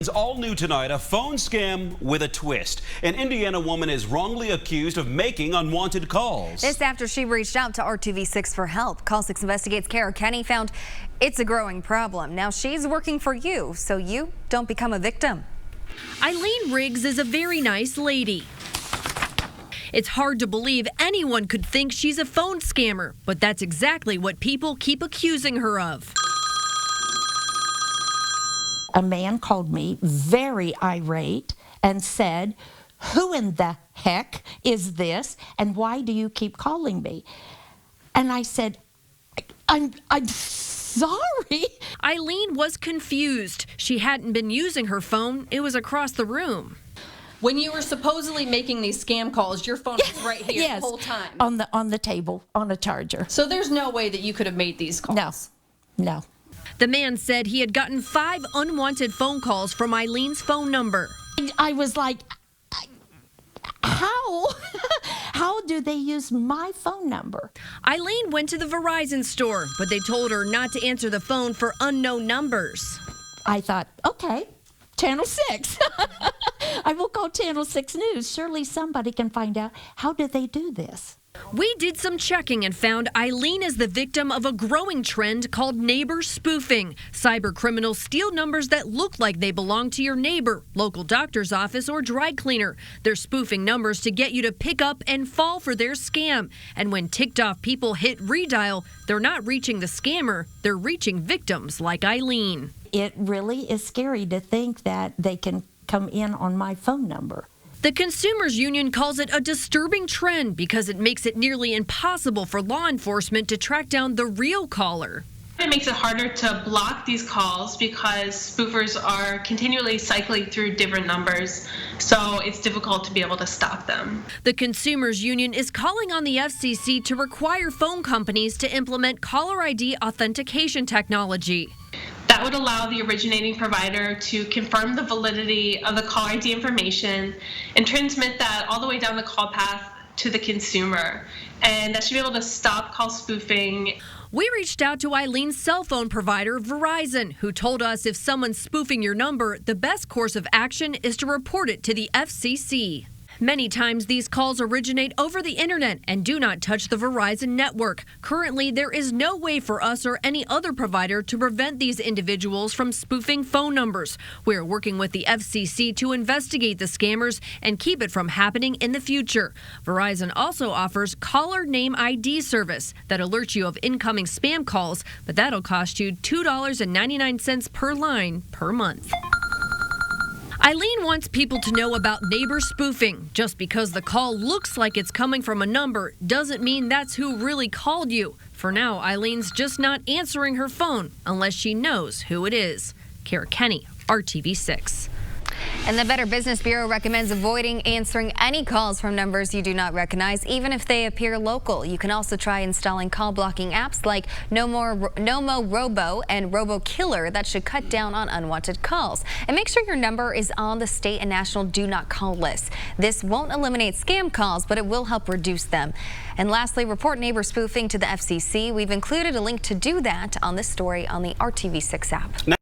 It's all new tonight, a phone scam with a twist. An Indiana woman is wrongly accused of making unwanted calls. This after she reached out to RTV6 for help. Call 6 Investigates Kara Kenny found it's a growing problem. Now she's working for you, so you don't become a victim. Eileen Riggs is a very nice lady. It's hard to believe anyone could think she's a phone scammer, but that's exactly what people keep accusing her of. A man called me very irate and said, "Who in the heck is this? And why do you keep calling me?" And I said, I'm sorry. Eileen was confused. She hadn't been using her phone. It was across the room. When you were supposedly making these scam calls, your phone was right here Yes, the whole time. on the table, on a charger. So there's no way that you could have made these calls. No. The man said he had gotten 5 unwanted phone calls from Eileen's phone number. I was like, how? How do they use my phone number? Eileen went to the Verizon store, but they told her not to answer the phone for unknown numbers. I thought, okay, Channel 6. I will call Channel 6 News. Surely somebody can find out, how do they do this? We did some checking and found Eileen is the victim of a growing trend called neighbor spoofing. Cyber criminals steal numbers that look like they belong to your neighbor, local doctor's office, or dry cleaner. They're spoofing numbers to get you to pick up and fall for their scam. And when ticked off people hit redial, they're not reaching the scammer, they're reaching victims like Eileen. It really is scary to think that they can come in on my phone number. The Consumers Union calls it a disturbing trend because it makes it nearly impossible for law enforcement to track down the real caller. It makes it harder to block these calls because spoofers are continually cycling through different numbers, so it's difficult to be able to stop them. The Consumers Union is calling on the FCC to require phone companies to implement caller ID authentication technology. That would allow the originating provider to confirm the validity of the call ID information and transmit that all the way down the call path to the consumer. And that should be able to stop call spoofing. We reached out to Eileen's cell phone provider, Verizon, who told us if someone's spoofing your number, the best course of action is to report it to the FCC. Many times these calls originate over the internet and do not touch the Verizon network. Currently, there is no way for us or any other provider to prevent these individuals from spoofing phone numbers. We are working with the FCC to investigate the scammers and keep it from happening in the future. Verizon also offers caller name ID service that alerts you of incoming spam calls, but that'll cost you $2.99 per line per month. Eileen wants people to know about neighbor spoofing. Just because the call looks like it's coming from a number doesn't mean that's who really called you. For now, Eileen's just not answering her phone unless she knows who it is. Kara Kenny, RTV6. And the Better Business Bureau recommends avoiding answering any calls from numbers you do not recognize, even if they appear local. You can also try installing call blocking apps like Nomo Robo and Robo Killer that should cut down on unwanted calls. And make sure your number is on the state and national do not call list. This won't eliminate scam calls, but it will help reduce them. And lastly, report neighbor spoofing to the FCC. We've included a link to do that on this story on the RTV6 app.